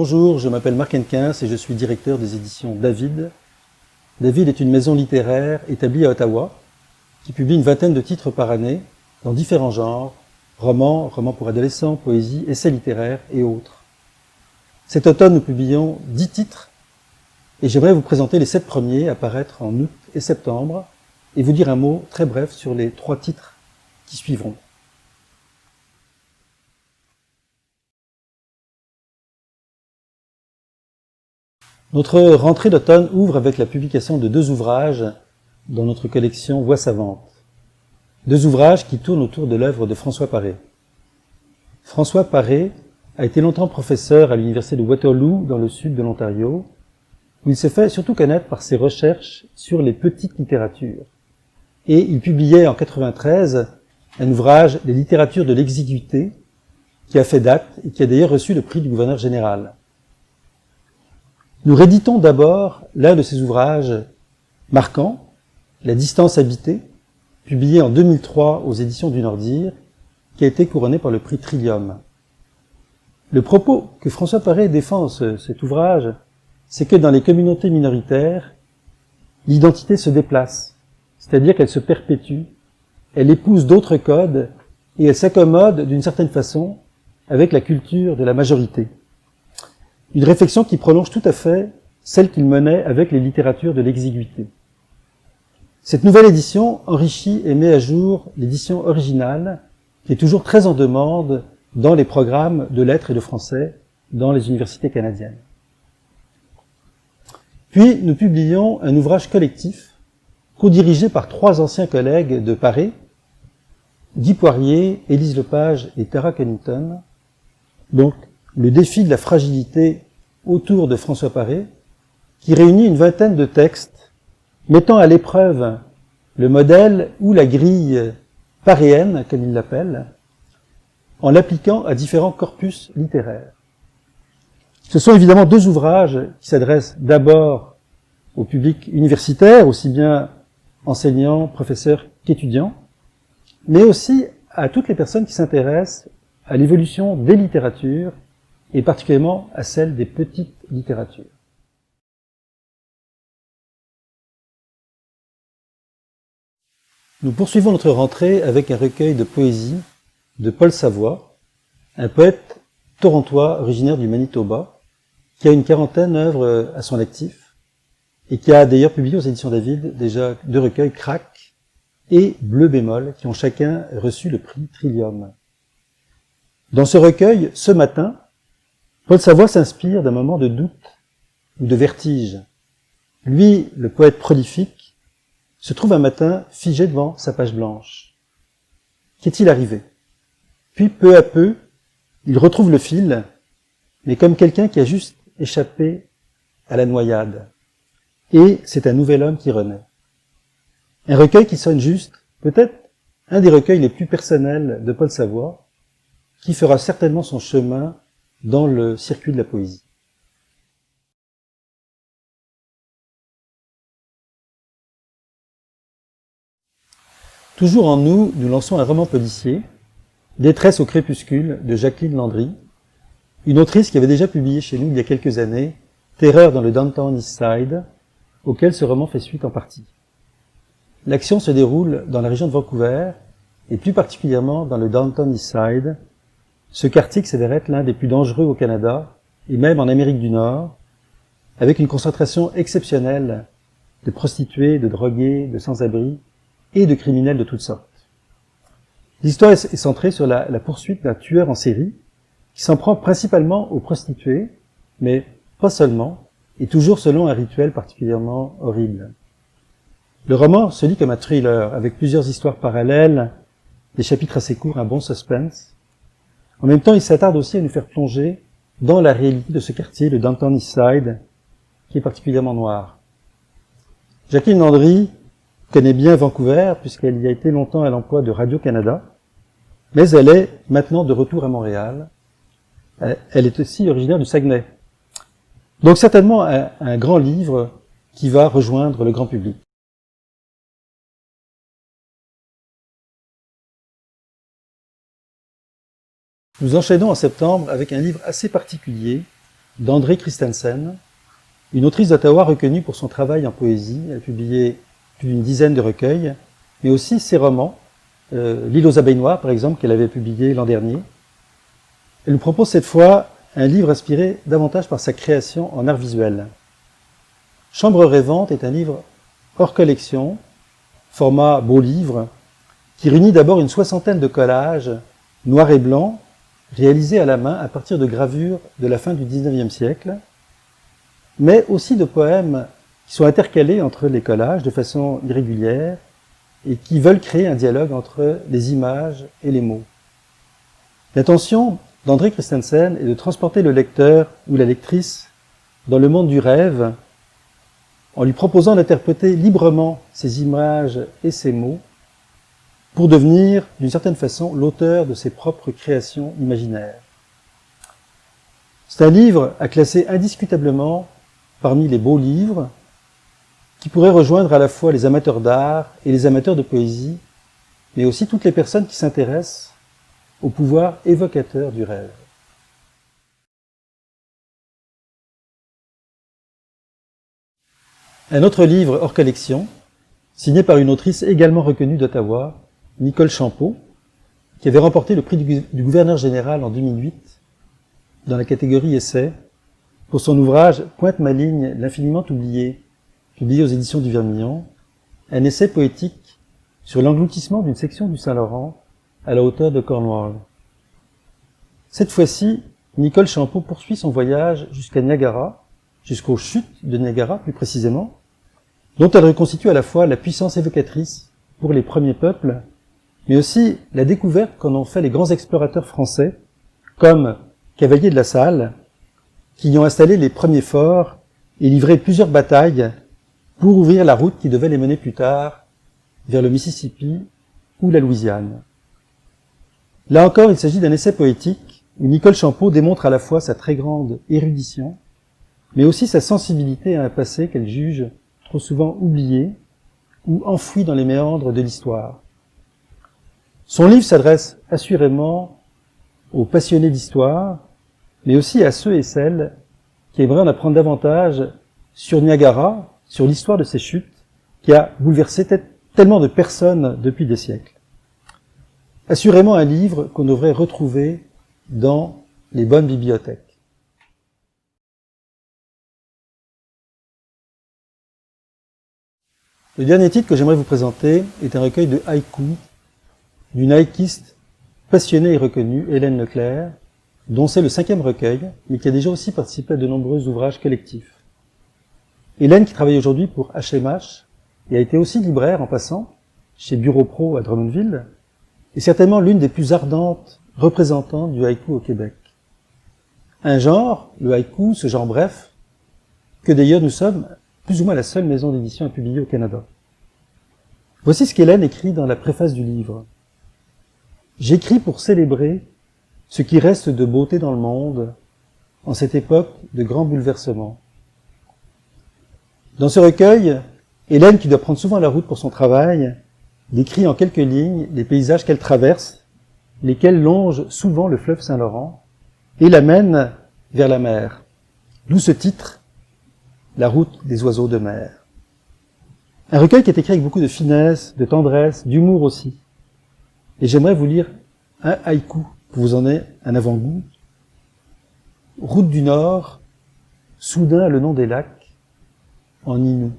Bonjour, je m'appelle Marc Hennequin et je suis directeur des éditions David. David est une maison littéraire établie à Ottawa qui publie une vingtaine de titres par année dans différents genres, romans, romans pour adolescents, poésie, essais littéraires et autres. Cet automne, nous publions 10 titres et j'aimerais vous présenter les 7 premiers à paraître en août et septembre et vous dire un mot très bref sur les 3 titres qui suivront. Notre rentrée d'automne ouvre avec la publication de 2 ouvrages dans notre collection Voix savantes. 2 ouvrages qui tournent autour de l'œuvre de François Paré. François Paré a été longtemps professeur à l'université de Waterloo dans le sud de l'Ontario, où il s'est fait surtout connaître par ses recherches sur les petites littératures. Et il publiait en 1993 un ouvrage, Les littératures de l'exiguïté, qui a fait date et qui a d'ailleurs reçu le prix du gouverneur général. Nous rééditons d'abord l'un de ses ouvrages marquants, La distance habitée, publié en 2003 aux éditions du Nordir, qui a été couronné par le prix Trillium. Le propos que François Paré défend dans cet ouvrage, c'est que dans les communautés minoritaires, l'identité se déplace, c'est-à-dire qu'elle se perpétue, elle épouse d'autres codes et elle s'accommode d'une certaine façon avec la culture de la majorité. Une réflexion qui prolonge tout à fait celle qu'il menait avec les littératures de l'exiguïté. Cette nouvelle édition enrichit et met à jour l'édition originale, qui est toujours très en demande dans les programmes de lettres et de français dans les universités canadiennes. Puis, nous publions un ouvrage collectif, co-dirigé par 3 anciens collègues de Paré, Guy Poirier, Élise Lepage et Tara Cunnington, donc le défi de la fragilité autour de François Paré, qui réunit une vingtaine de textes mettant à l'épreuve le modèle ou la grille paréenne, comme il l'appelle, en l'appliquant à différents corpus littéraires. Ce sont évidemment 2 ouvrages qui s'adressent d'abord au public universitaire, aussi bien enseignants, professeurs qu'étudiants, mais aussi à toutes les personnes qui s'intéressent à l'évolution des littératures et particulièrement à celle des petites littératures. Nous poursuivons notre rentrée avec un recueil de poésie de Paul Savoie, un poète torontois originaire du Manitoba, qui a une 40aine d'œuvres à son actif et qui a d'ailleurs publié aux éditions David déjà 2 recueils, Crac et Bleu bémol, qui ont chacun reçu le prix Trillium. Dans ce recueil, Ce matin, Paul Savoie s'inspire d'un moment de doute ou de vertige. Lui, le poète prolifique, se trouve un matin figé devant sa page blanche. Qu'est-il arrivé? Puis, peu à peu, il retrouve le fil, mais comme quelqu'un qui a juste échappé à la noyade. Et c'est un nouvel homme qui renaît. Un recueil qui sonne juste, peut-être un des recueils les plus personnels de Paul Savoie, qui fera certainement son chemin dans le circuit de la poésie. Toujours en nous, nous lançons un roman policier, Détresse au crépuscule, de Jacqueline Landry, une autrice qui avait déjà publié chez nous il y a quelques années Terreur dans le Downtown East Side, auquel ce roman fait suite en partie. L'action se déroule dans la région de Vancouver, et plus particulièrement dans le Downtown East Side, ce quartier qui s'avère être l'un des plus dangereux au Canada, et même en Amérique du Nord, avec une concentration exceptionnelle de prostituées, de drogués, de sans-abri et de criminels de toutes sortes. L'histoire est centrée sur la poursuite d'un tueur en série qui s'en prend principalement aux prostituées, mais pas seulement, et toujours selon un rituel particulièrement horrible. Le roman se lit comme un thriller, avec plusieurs histoires parallèles, des chapitres assez courts, un bon suspense. En même temps, il s'attarde aussi à nous faire plonger dans la réalité de ce quartier, le Downtown East Side, qui est particulièrement noir. Jacqueline Landry connaît bien Vancouver, puisqu'elle y a été longtemps à l'emploi de Radio-Canada, mais elle est maintenant de retour à Montréal. Elle est aussi originaire du Saguenay. Donc certainement un grand livre qui va rejoindre le grand public. Nous enchaînons en septembre avec un livre assez particulier d'André Christensen, une autrice d'Ottawa reconnue pour son travail en poésie. Elle a publié plus d'une dizaine de recueils, mais aussi ses romans, L'île aux abeilles noires, par exemple, qu'elle avait publié l'an dernier. Elle nous propose cette fois un livre inspiré davantage par sa création en art visuel. Chambre rêvante est un livre hors collection, format beau livre, qui réunit d'abord une soixantaine de collages noirs et blancs, réalisés à la main à partir de gravures de la fin du XIXe siècle, mais aussi de poèmes qui sont intercalés entre les collages de façon irrégulière et qui veulent créer un dialogue entre les images et les mots. L'intention d'André Christensen est de transporter le lecteur ou la lectrice dans le monde du rêve en lui proposant d'interpréter librement ces images et ces mots pour devenir, d'une certaine façon, l'auteur de ses propres créations imaginaires. C'est un livre à classer indiscutablement parmi les beaux livres qui pourraient rejoindre à la fois les amateurs d'art et les amateurs de poésie, mais aussi toutes les personnes qui s'intéressent au pouvoir évocateur du rêve. Un autre livre hors collection, signé par une autrice également reconnue d'Ottawa, Nicole Champeau, qui avait remporté le prix du gouverneur général en 2008 dans la catégorie essai pour son ouvrage Pointe ma ligne, l'infiniment oublié, publié aux éditions du Vermillon, un essai poétique sur l'engloutissement d'une section du Saint-Laurent à la hauteur de Cornwall. Cette fois-ci, Nicole Champeau poursuit son voyage jusqu'à Niagara, jusqu'aux chutes de Niagara plus précisément, dont elle reconstitue à la fois la puissance évocatrice pour les premiers peuples, mais aussi la découverte qu'en ont fait les grands explorateurs français, comme Cavalier de la Salle, qui y ont installé les premiers forts et livré plusieurs batailles pour ouvrir la route qui devait les mener plus tard vers le Mississippi ou la Louisiane. Là encore, il s'agit d'un essai poétique où Nicole Champeau démontre à la fois sa très grande érudition, mais aussi sa sensibilité à un passé qu'elle juge trop souvent oublié ou enfoui dans les méandres de l'histoire. Son livre s'adresse assurément aux passionnés d'histoire, mais aussi à ceux et celles qui aimeraient en apprendre davantage sur Niagara, sur l'histoire de ces chutes, qui a bouleversé tellement de personnes depuis des siècles. Assurément un livre qu'on devrait retrouver dans les bonnes bibliothèques. Le dernier titre que j'aimerais vous présenter est un recueil de haïkus d'une haïkiste passionnée et reconnue, Hélène Leclerc, dont c'est le 5e recueil, mais qui a déjà aussi participé à de nombreux ouvrages collectifs. Hélène, qui travaille aujourd'hui pour H&M et a été aussi libraire en passant, chez Bureau Pro à Drummondville, est certainement l'une des plus ardentes représentantes du haïku au Québec. Un genre, le haïku, ce genre bref, que d'ailleurs nous sommes plus ou moins la seule maison d'édition à publier au Canada. Voici ce qu'Hélène écrit dans la préface du livre. « J'écris pour célébrer ce qui reste de beauté dans le monde en cette époque de grands bouleversements. » Dans ce recueil, Hélène, qui doit prendre souvent la route pour son travail, décrit en quelques lignes les paysages qu'elle traverse, lesquels longent souvent le fleuve Saint-Laurent et l'amènent vers la mer. D'où ce titre, La route des oiseaux de mer. Un recueil qui est écrit avec beaucoup de finesse, de tendresse, d'humour aussi. Et j'aimerais vous lire un haïku pour vous en donner un avant-goût. Route du Nord, soudain le nom des lacs, en Innu.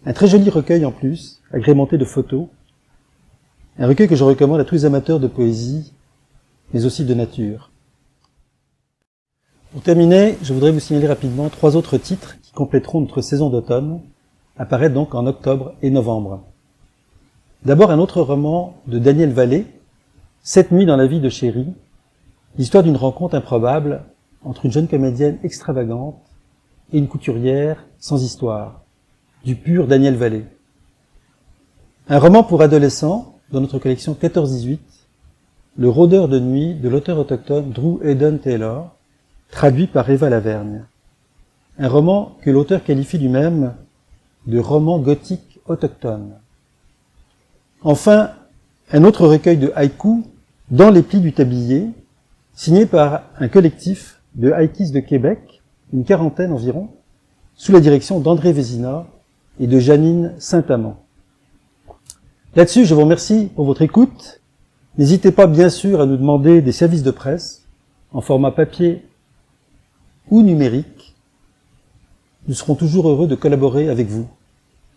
Un très joli recueil en plus, agrémenté de photos. Un recueil que je recommande à tous les amateurs de poésie, mais aussi de nature. Pour terminer, je voudrais vous signaler rapidement 3 autres titres qui compléteront notre saison d'automne, apparaître donc en octobre et novembre. D'abord un autre roman de Daniel Vallée, 7 nuits dans la vie de Chéri, l'histoire d'une rencontre improbable entre une jeune comédienne extravagante et une couturière sans histoire, du pur Daniel Vallée. Un roman pour adolescents, dans notre collection 14-18, Le rôdeur de nuit de l'auteur autochtone Drew Eden Taylor, traduit par Eva Lavergne. Un roman que l'auteur qualifie lui-même de roman gothique autochtone. Enfin, un autre recueil de haïkus, Dans les plis du tablier, signé par un collectif de Haïkis de Québec, une quarantaine environ, sous la direction d'André Vézina et de Janine Saint-Amand. Là-dessus, je vous remercie pour votre écoute. N'hésitez pas bien sûr à nous demander des services de presse en format papier ou numérique. Nous serons toujours heureux de collaborer avec vous.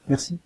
Merci.